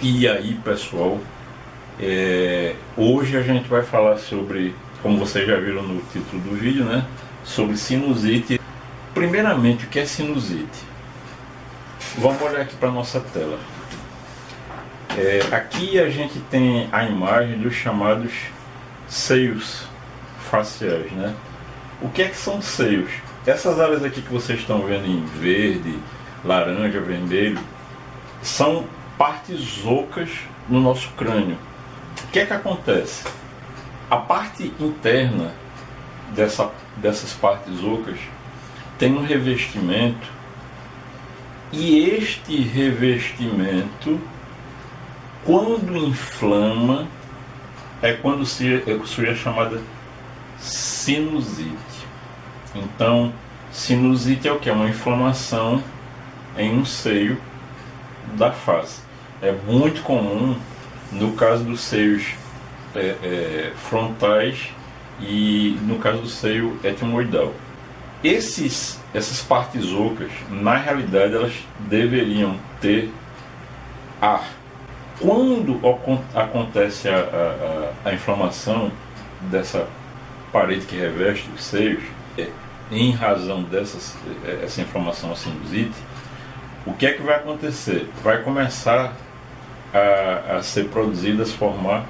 E aí, pessoal, hoje a gente vai falar sobre, como vocês já viram no título do vídeo, né, sobre sinusite. Primeiramente, o que é sinusite? Vamos olhar aqui para a nossa tela. Aqui a gente tem a imagem dos chamados seios faciais, né? O que é que são seios? Essas áreas aqui que vocês estão vendo em verde, laranja, vermelho, são partes ocas no nosso crânio. O que é que acontece? A parte interna dessas partes ocas tem um revestimento, e este revestimento, quando inflama, é quando surge a chamada sinusite. Então, sinusite é o que? É uma inflamação em um seio da face. É muito comum no caso dos seios frontais e no caso do seio etimoidal. Essas partes ocas, na realidade, elas deveriam ter ar. Quando acontece a inflamação dessa parede que reveste os seios, em razão essa inflamação, a sinusite, o que é que vai acontecer? Vai começar a ser produzido, a se formar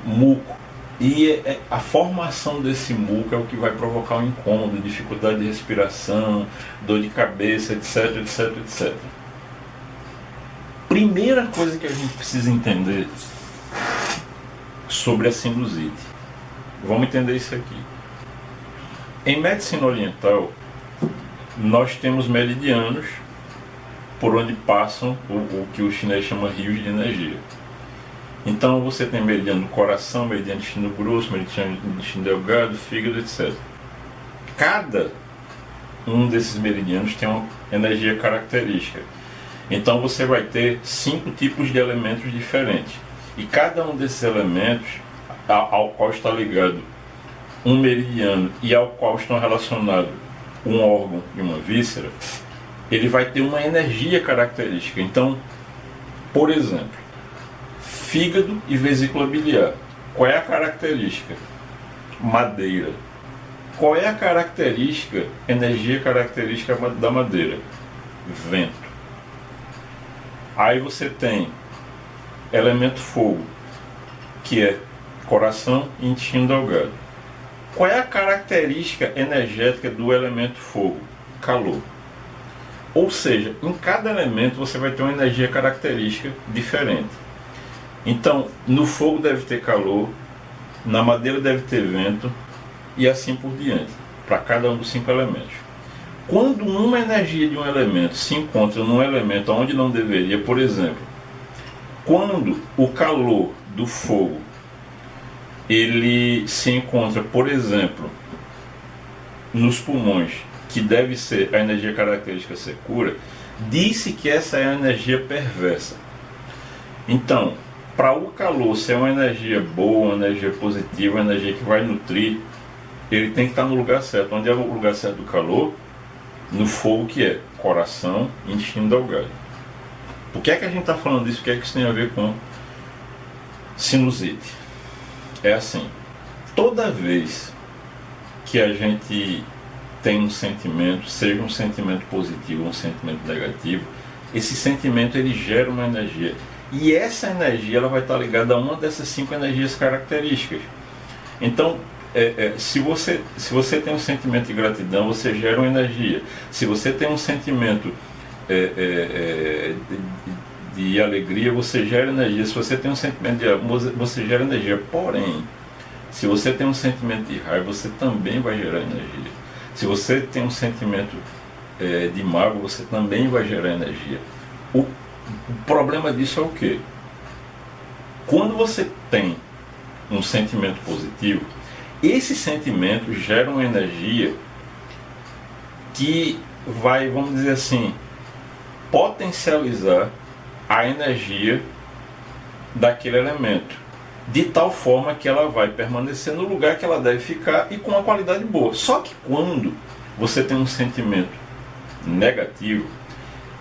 muco. E a formação desse muco é o que vai provocar um incômodo, dificuldade de respiração, dor de cabeça, etc, etc, etc. Primeira coisa que a gente precisa entender sobre a sinusite. Vamos entender isso aqui. Em medicina oriental, nós temos meridianos por onde passam o que o chinês chama rios de energia. Então você tem meridiano do coração, meridiano do intestino grosso, meridiano do intestino delgado, fígado, etc. Cada um desses meridianos tem uma energia característica. Então você vai ter 5 tipos de elementos diferentes. E cada um desses elementos, ao qual está ligado um meridiano e ao qual estão relacionados um órgão e uma víscera, ele vai ter uma energia característica. Então, por exemplo, fígado e vesícula biliar. Qual é a característica? Madeira. Qual é a característica, energia característica da madeira? Vento. Aí você tem elemento fogo, que é coração e intestino delgado. Qual é a característica energética do elemento fogo? Calor. Ou seja, em cada elemento você vai ter uma energia característica diferente. Então, no fogo deve ter calor, na madeira deve ter vento, e assim por diante, para cada um dos 5 elementos. Quando uma energia de um elemento se encontra num elemento onde não deveria, por exemplo, quando o calor do fogo ele se encontra, por exemplo, nos pulmões, que deve ser a energia característica secura, disse que essa é a energia perversa. Então, para o calor ser uma energia boa, uma energia positiva, uma energia que vai nutrir, ele tem que estar no lugar certo. Onde é o lugar certo do calor? No fogo, que é coração e intestino delgado. Por que é que a gente está falando disso? O que é que isso tem a ver com sinusite? É assim, toda vez que a gente tem um sentimento, seja um sentimento positivo ou um sentimento negativo, esse sentimento ele gera uma energia. E essa energia ela vai estar ligada a uma dessas 5 energias características. Então, se você tem um sentimento de gratidão, você gera uma energia. Se você tem um sentimento de alegria, você gera energia. Se você tem um sentimento de amor, você gera energia. Porém, se você tem um sentimento de raiva, você também vai gerar energia. Se você tem um sentimento de mágoa, você também vai gerar energia. O problema disso é o quê? Quando você tem um sentimento positivo, esse sentimento gera uma energia que vai, vamos dizer assim, potencializar a energia daquele elemento, de tal forma que ela vai permanecer no lugar que ela deve ficar e com uma qualidade boa. Só que quando você tem um sentimento negativo,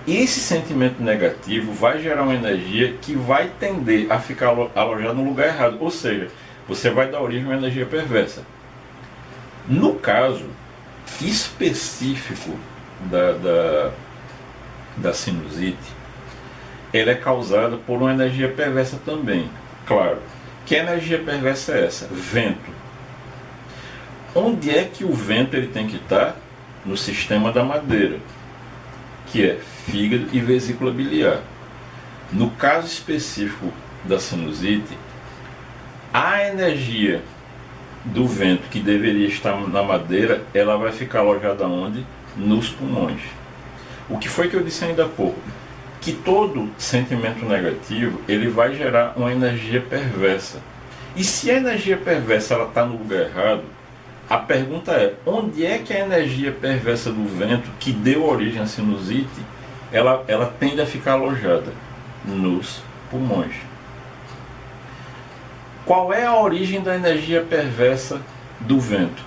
Esse sentimento negativo vai gerar uma energia que vai tender a ficar alojada no lugar errado, ou seja, você vai dar origem a uma energia perversa. No caso específico da sinusite, ela é causada por uma energia perversa também. Claro, que energia perversa é essa? Vento. Onde é que o vento ele tem que estar? No sistema da madeira, que é fígado e vesícula biliar. No caso específico da sinusite, a energia do vento que deveria estar na madeira, ela vai ficar alojada onde? Nos pulmões. O que foi que eu disse ainda há pouco? Que todo sentimento negativo, ele vai gerar uma energia perversa. E se a energia perversa ela está no lugar errado, a pergunta é, onde é que a energia perversa do vento, que deu origem à sinusite, ela tende a ficar alojada? Nos pulmões. Qual é a origem da energia perversa do vento?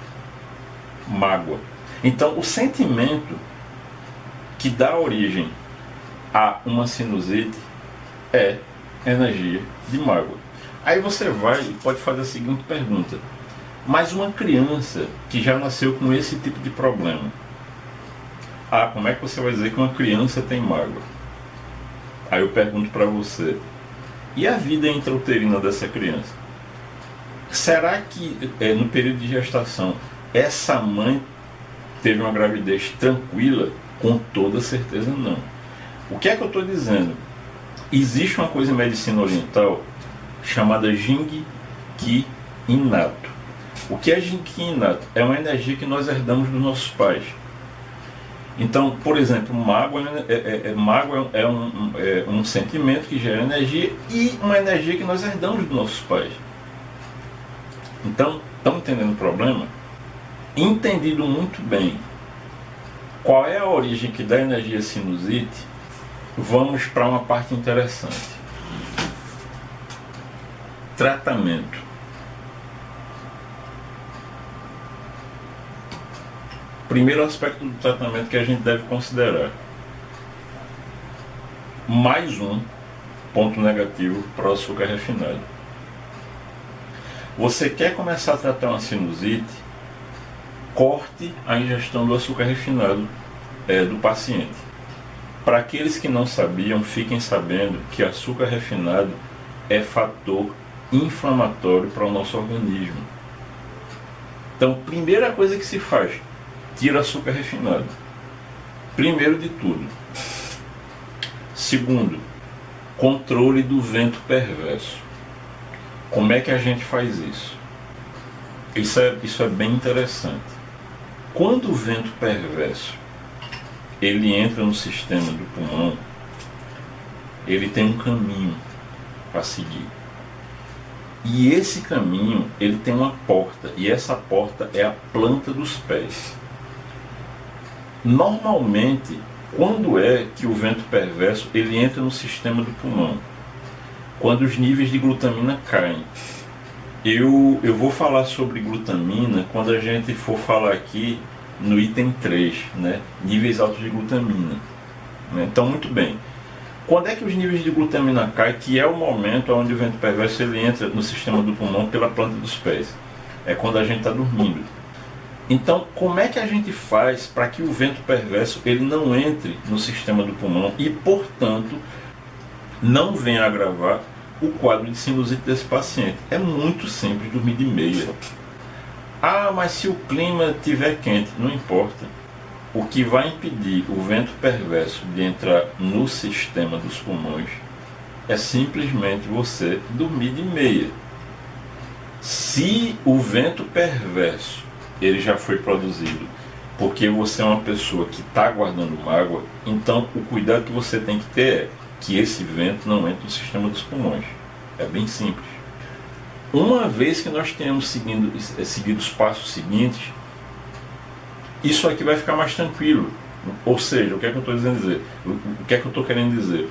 Mágoa. Então, o sentimento que dá origem a uma sinusite é energia de mágoa. Aí você vai e pode fazer a seguinte pergunta: mas uma criança que já nasceu com esse tipo de problema, como é que você vai dizer que uma criança tem mágoa? Aí eu pergunto para você, e a vida intrauterina dessa criança? Será que no período de gestação essa mãe teve uma gravidez tranquila? Com toda certeza não. O que é que eu estou dizendo? Existe uma coisa em medicina oriental chamada Jing Qi inato. O que é Jing Qi inato? É uma energia que nós herdamos dos nossos pais. Então, por exemplo, mágoa é um sentimento que gera energia e uma energia que nós herdamos dos nossos pais. Então, estão entendendo o problema? Entendido muito bem qual é a origem que dá energia sinusite, vamos para uma parte interessante. Tratamento. Primeiro aspecto do tratamento que a gente deve considerar. Mais um ponto negativo para o açúcar refinado. Você quer começar a tratar uma sinusite? Corte a ingestão do açúcar refinado do paciente. Para aqueles que não sabiam, fiquem sabendo que açúcar refinado é fator inflamatório para o nosso organismo. Então, primeira coisa que se faz, tira açúcar refinado. Primeiro de tudo. Segundo, controle do vento perverso. Como é que a gente faz isso? Isso é bem interessante. Quando o vento perverso ele entra no sistema do pulmão, ele tem um caminho para seguir. E esse caminho ele tem uma porta, e essa porta é a planta dos pés. Normalmente, quando é que o vento perverso ele entra no sistema do pulmão? Quando os níveis de glutamina caem. Eu vou falar sobre glutamina quando a gente for falar aqui no item 3, né? Níveis altos de glutamina. Então, muito bem. Quando é que os níveis de glutamina caem, que é o momento onde o vento perverso ele entra no sistema do pulmão pela planta dos pés? É quando a gente está dormindo. Então, como é que a gente faz para que o vento perverso ele não entre no sistema do pulmão e, portanto, não venha agravar o quadro de sinusite desse paciente? É muito simples, dormir de meia. Mas se o clima estiver quente, não importa. O que vai impedir o vento perverso de entrar no sistema dos pulmões é simplesmente você dormir de meia. Se o vento perverso ele já foi produzido porque você é uma pessoa que está guardando mágoa, então o cuidado que você tem que ter é que esse vento não entre no sistema dos pulmões. É bem simples. Uma vez que nós tenhamos seguido os passos seguintes, isso aqui vai ficar mais tranquilo. Ou seja, o que é que eu estou dizendo dizer? O que é que eu estou querendo dizer?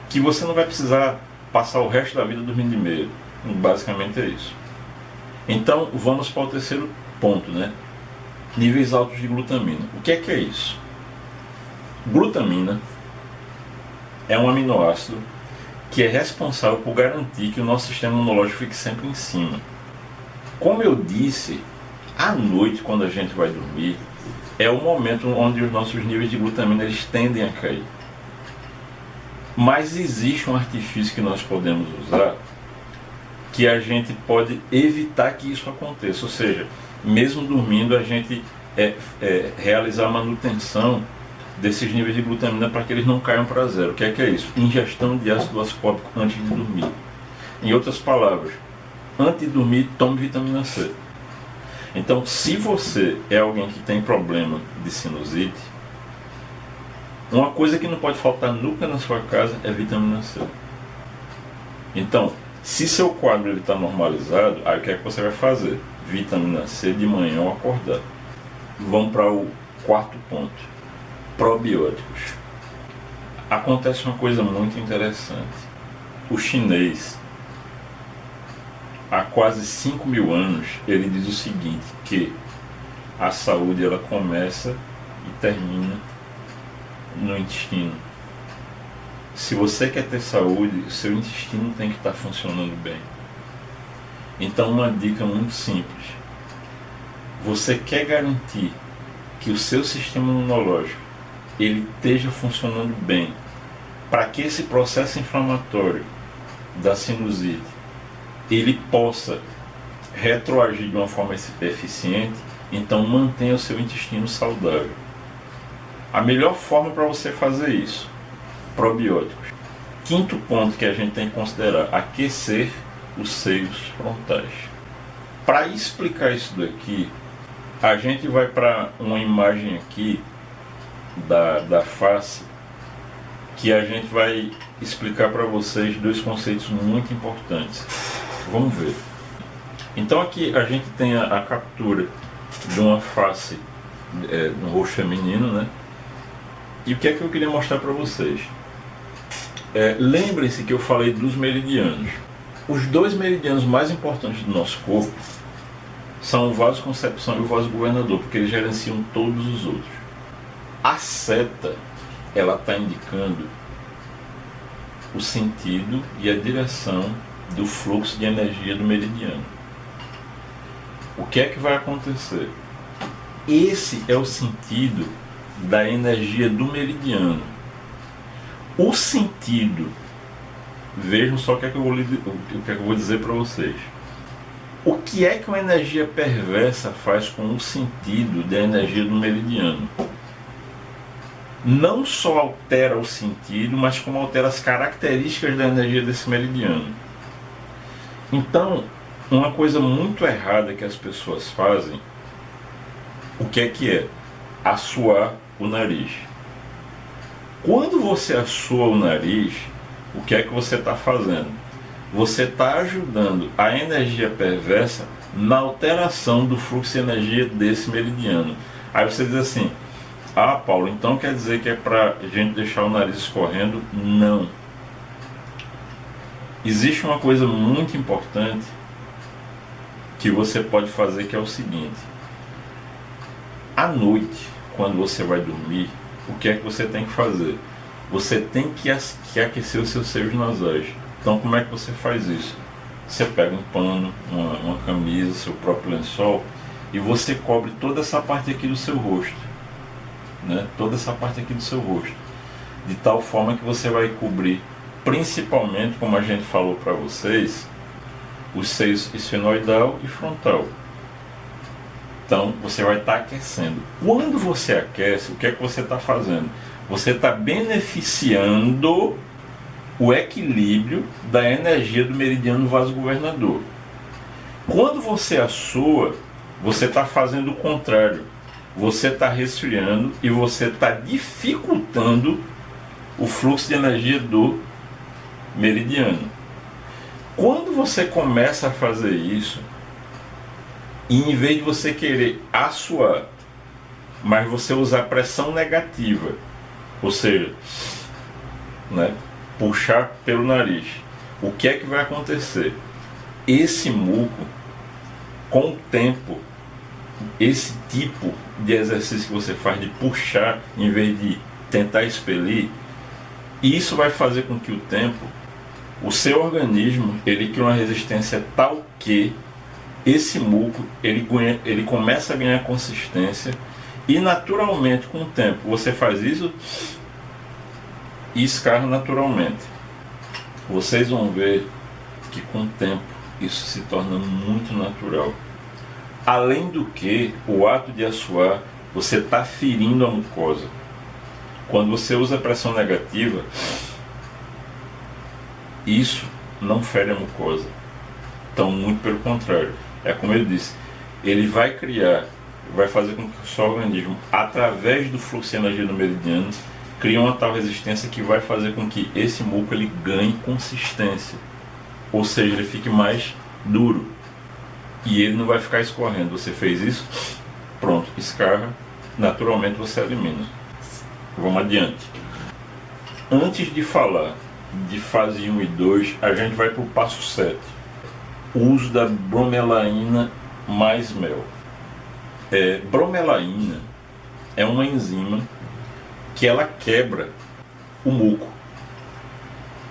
Que você não vai precisar passar o resto da vida dormindo de meia. Basicamente é isso. Então, vamos para o terceiro ponto, né? Níveis altos de glutamina. O que é isso? Glutamina é um aminoácido que é responsável por garantir que o nosso sistema imunológico fique sempre em cima. Como eu disse, à noite, quando a gente vai dormir, é o momento onde os nossos níveis de glutamina eles tendem a cair. Mas existe um artifício que nós podemos usar que a gente pode evitar que isso aconteça. Ou seja, mesmo dormindo, a gente realizar a manutenção desses níveis de glutamina para que eles não caiam para zero. O que é isso? Ingestão de ácido ascórbico antes de dormir. Em outras palavras, antes de dormir, tome vitamina C. Então, se você é alguém que tem problema de sinusite, uma coisa que não pode faltar nunca na sua casa é vitamina C. Então, se seu quadro está normalizado, aí o que é que você vai fazer? Vitamina C de manhã ao acordar. Vamos para o quarto ponto. Probióticos. Acontece uma coisa muito interessante. O chinês, há quase 5.000 anos, ele diz o seguinte, que a saúde ela começa e termina no intestino. Se você quer ter saúde, o seu intestino tem que estar funcionando bem. Então, uma dica muito simples. Você quer garantir que o seu sistema imunológico ele esteja funcionando bem, para que esse processo inflamatório da sinusite ele possa retroagir de uma forma eficiente, então mantenha o seu intestino saudável. A melhor forma para você fazer isso, probióticos. Quinto ponto que a gente tem que considerar, aquecer os seios frontais. Para explicar isso daqui, a gente vai para uma imagem aqui da face, que a gente vai explicar para vocês dois conceitos muito importantes. Vamos ver. Então aqui a gente tem a captura de uma face no rosto feminino, né? E o que é que eu queria mostrar para vocês? Lembrem-se que eu falei dos meridianos. Os dois meridianos mais importantes do nosso corpo são o vasoconcepção e o vasogovernador, porque eles gerenciam todos os outros. A seta, ela está indicando o sentido e a direção do fluxo de energia do meridiano. O que é que vai acontecer? Esse é o sentido da energia do meridiano. O sentido, vejam só o que é que eu vou dizer para vocês. O que é que uma energia perversa faz com o sentido da energia do meridiano? Não só altera o sentido, mas como altera as características da energia desse meridiano. Então, uma coisa muito errada que as pessoas fazem, o que é? Assoar o nariz. Quando você assoa o nariz, o que é que você está fazendo? Você está ajudando a energia perversa na alteração do fluxo de energia desse meridiano. Aí você diz assim, ah, Paulo, então quer dizer que é para a gente deixar o nariz escorrendo? Não. Existe uma coisa muito importante que você pode fazer, que é o seguinte. À noite, quando você vai dormir, o que é que você tem que fazer? Você tem que aquecer os seus seios nasais. Então, como é que você faz isso? Você pega um pano, uma camisa, seu próprio lençol, e você cobre toda essa parte aqui do seu rosto, né? Toda essa parte aqui do seu rosto, de tal forma que você vai cobrir, principalmente, como a gente falou para vocês, os seios esfenoidal e frontal. Então, você vai estar aquecendo. Quando você aquece, o que é que você está fazendo? Você está beneficiando o equilíbrio da energia do meridiano vasogovernador. Quando você assoa, você está fazendo o contrário. Você está resfriando e você está dificultando o fluxo de energia do meridiano. Quando você começa a fazer isso, e em vez de você querer assoar, mas você usar pressão negativa, ou seja, né, puxar pelo nariz, o que é que vai acontecer? Esse muco, com o tempo, esse tipo de exercício que você faz de puxar em vez de tentar expelir, E isso vai fazer com que o tempo, o seu organismo, ele cria uma resistência tal que esse muco, ele começa a ganhar consistência e naturalmente com o tempo você faz isso e escarra naturalmente. Vocês vão ver que com o tempo isso se torna muito natural. Além do que, o ato de assoar, você está ferindo a mucosa. Quando você usa pressão negativa, isso não fere a mucosa. Então, muito pelo contrário. É como eu disse, ele vai fazer com que o seu organismo, através do fluxo de energia do meridiano, crie uma tal resistência que vai fazer com que esse muco ele ganhe consistência. Ou seja, ele fique mais duro. E ele não vai ficar escorrendo. Você fez isso, pronto, escarra, naturalmente você elimina. Vamos adiante. Antes de falar de fase 1 e 2, a gente vai para o passo 7. O uso da bromelaína mais mel. Bromelaína é uma enzima que ela quebra o muco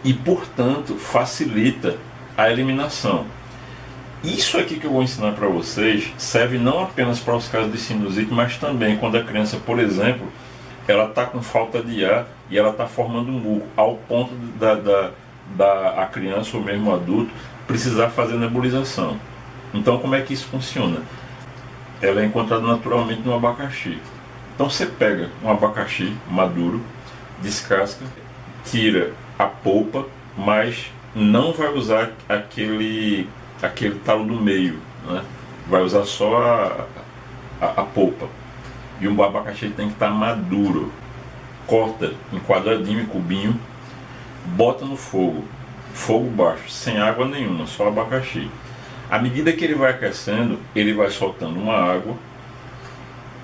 e, portanto, facilita a eliminação. Isso aqui que eu vou ensinar para vocês serve não apenas para os casos de sinusite, mas também quando a criança, por exemplo, ela está com falta de ar e ela está formando um muco, ao ponto da criança ou mesmo o adulto precisar fazer nebulização. Então, como é que isso funciona? Ela é encontrada naturalmente no abacaxi. Então você pega um abacaxi maduro, descasca, tira a polpa, mas não vai usar aquele talo do meio, né? Vai usar só a polpa. E o abacaxi tem que estar maduro. Corta em quadradinho e cubinho, bota no fogo baixo, sem água nenhuma, só abacaxi. À medida que ele vai aquecendo, ele vai soltando uma água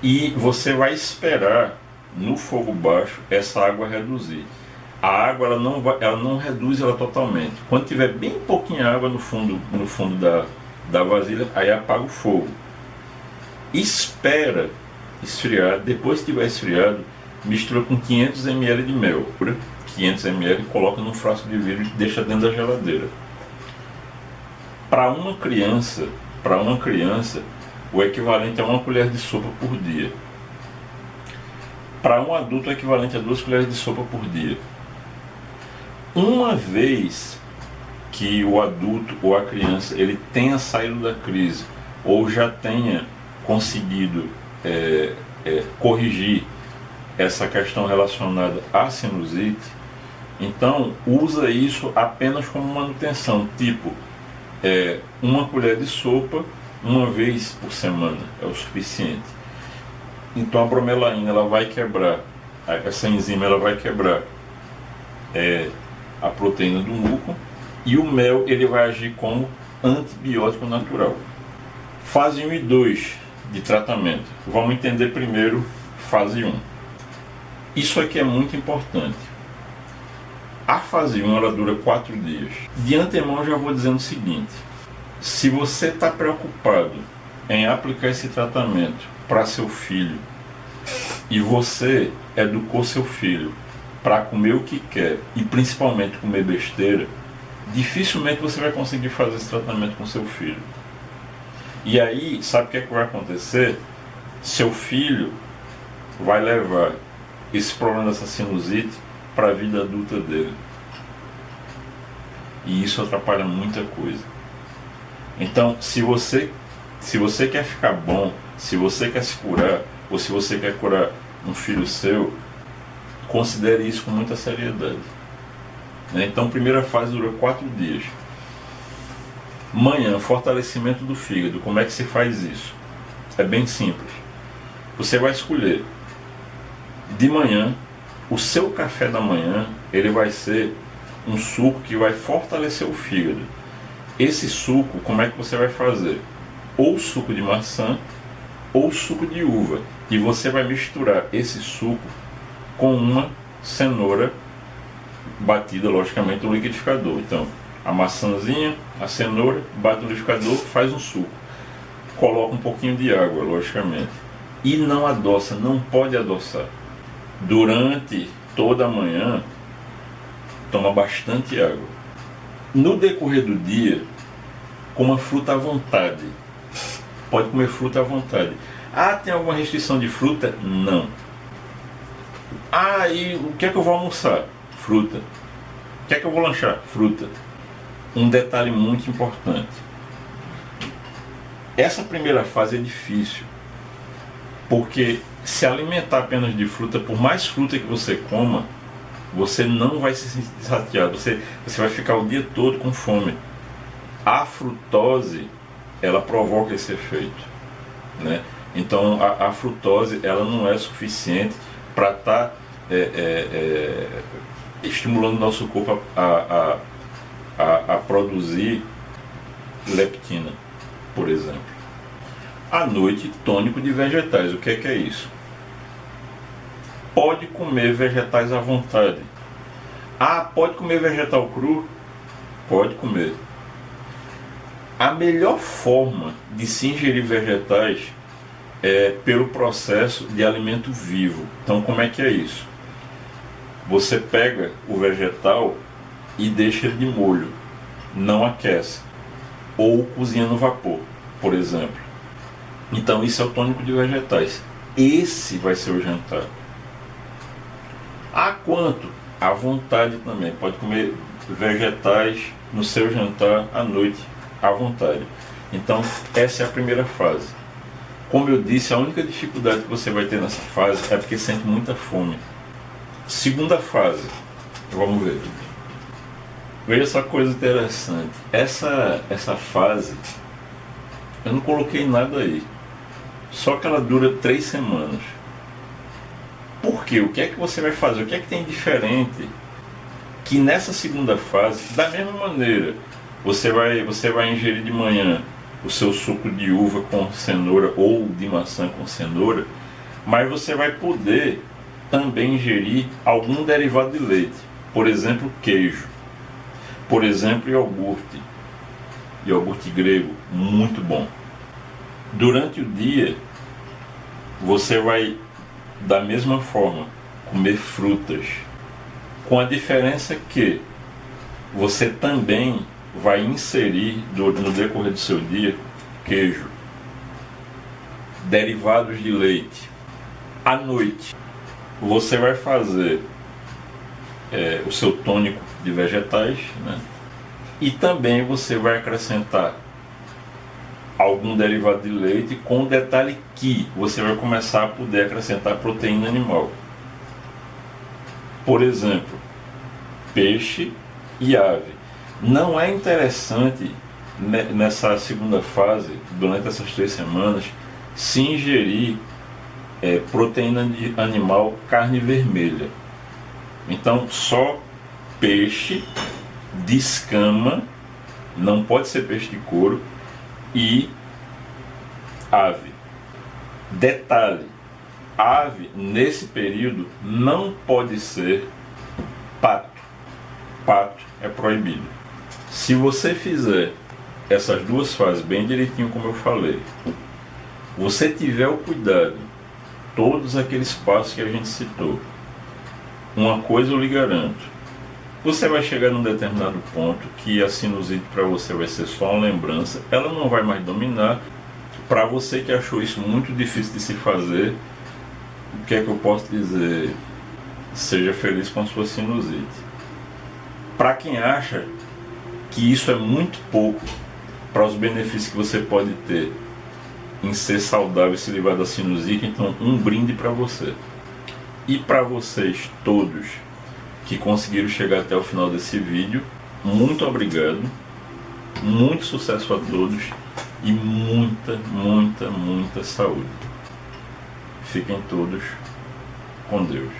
e você vai esperar no fogo baixo essa água reduzir. A água ela não reduz ela totalmente. Quando tiver bem pouquinha água no fundo da vasilha, aí apaga o fogo. Espera esfriar. Depois que tiver esfriado, mistura com 500 ml de mel. 500 ml, coloca num frasco de vidro e deixa dentro da geladeira. Para uma criança, o equivalente a 1 colher de sopa por dia. Para um adulto, o equivalente a 2 colheres de sopa por dia. Uma vez que o adulto ou a criança ele tenha saído da crise ou já tenha conseguido corrigir essa questão relacionada à sinusite, então usa isso apenas como manutenção, tipo 1 colher de sopa uma vez por semana é o suficiente. Então a bromelaína ela vai quebrar, essa enzima ela vai quebrar a proteína do muco, e o mel ele vai agir como antibiótico natural. Fase 1 e 2 de tratamento. Vamos entender primeiro fase 1. Isso aqui é muito importante. A fase 1 ela dura 4 dias. De antemão eu já vou dizendo o seguinte: se você está preocupado em aplicar esse tratamento para seu filho e você educou seu filho para comer o que quer e principalmente comer besteira, dificilmente você vai conseguir fazer esse tratamento com seu filho. E aí, sabe o que é que vai acontecer? Seu filho vai levar esse problema dessa sinusite para a vida adulta dele. E isso atrapalha muita coisa. Então, se você quer ficar bom, se você quer se curar, ou se você quer curar um filho seu, considere isso com muita seriedade. Então, a primeira fase dura 4 dias. Manhã, fortalecimento do fígado. Como é que se faz isso? É bem simples. Você vai escolher de manhã, o seu café da manhã, ele vai ser um suco que vai fortalecer o fígado. Esse suco, como é que você vai fazer? Ou suco de maçã, ou suco de uva. E você vai misturar esse suco com uma cenoura batida, logicamente, no liquidificador. Então, a maçãzinha, a cenoura, bate no liquidificador, faz um suco. Coloca um pouquinho de água, logicamente. E não adoça, não pode adoçar. Durante toda a manhã, Toma bastante água. No decorrer do dia, coma fruta à vontade. Pode comer fruta à vontade. Ah, tem alguma restrição de fruta? Não. Ah, e o que é que eu vou almoçar? Fruta. O que é que eu vou lanchar? Fruta. Um detalhe muito importante. Essa primeira fase é difícil, porque se alimentar apenas de fruta, por mais fruta que você coma, você não vai se sentir saciado, você vai ficar o dia todo com fome. A frutose, ela provoca esse efeito, né? Então a frutose, ela não é suficiente para estar estimulando o nosso corpo a produzir leptina, por exemplo. À noite, tônico de vegetais. O que é isso? Pode comer vegetais à vontade. Ah, pode comer vegetal cru? Pode comer. A melhor forma de se ingerir vegetais é pelo processo de alimento vivo. Então, como é que é isso? Você pega o vegetal e deixa ele de molho, não aquece, ou cozinha no vapor, por exemplo. Então, isso é o tônico de vegetais. Esse vai ser o jantar. A quanto? À vontade também. Pode comer vegetais no seu jantar à noite, à vontade. Então, essa é a primeira fase. Como eu disse, a única dificuldade que você vai ter nessa fase é porque sente muita fome. Segunda fase. Vamos ver. Veja só coisa interessante. Essa fase, eu não coloquei nada aí. Só que ela dura 3 semanas. Por quê? O que é que você vai fazer? O que é que tem diferente? Que nessa segunda fase, da mesma maneira, você vai ingerir de manhã o seu suco de uva com cenoura ou de maçã com cenoura, mas você vai poder também ingerir algum derivado de leite. Por exemplo, queijo. Por exemplo, iogurte. Iogurte grego, muito bom. Durante o dia, você vai, da mesma forma, comer frutas, com a diferença que você também vai inserir no decorrer do seu dia queijo, derivados de leite. À noite, você vai fazer o seu tônico de vegetais, né? E também você vai acrescentar algum derivado de leite, com o detalhe que você vai começar a poder acrescentar proteína animal. Por exemplo, peixe e ave. Não é interessante nessa segunda fase, durante essas 3 semanas, se ingerir proteína animal, carne vermelha. Então, só peixe de escama, não pode ser peixe de couro, e ave. Detalhe: ave nesse período não pode ser pato. Pato é proibido. Se você fizer essas 2 fases bem direitinho, como eu falei, você tiver o cuidado, todos aqueles passos que a gente citou, uma coisa eu lhe garanto: você vai chegar num determinado ponto que a sinusite para você vai ser só uma lembrança, ela não vai mais dominar. Para você que achou isso muito difícil de se fazer, o que é que eu posso dizer? Seja feliz com a sua sinusite. Para quem acha que isso é muito pouco para os benefícios que você pode ter em ser saudável e se livrar da sinusite, então um brinde para você. E para vocês todos que conseguiram chegar até o final desse vídeo, muito obrigado, muito sucesso a todos e muita, muita, muita saúde. Fiquem todos com Deus.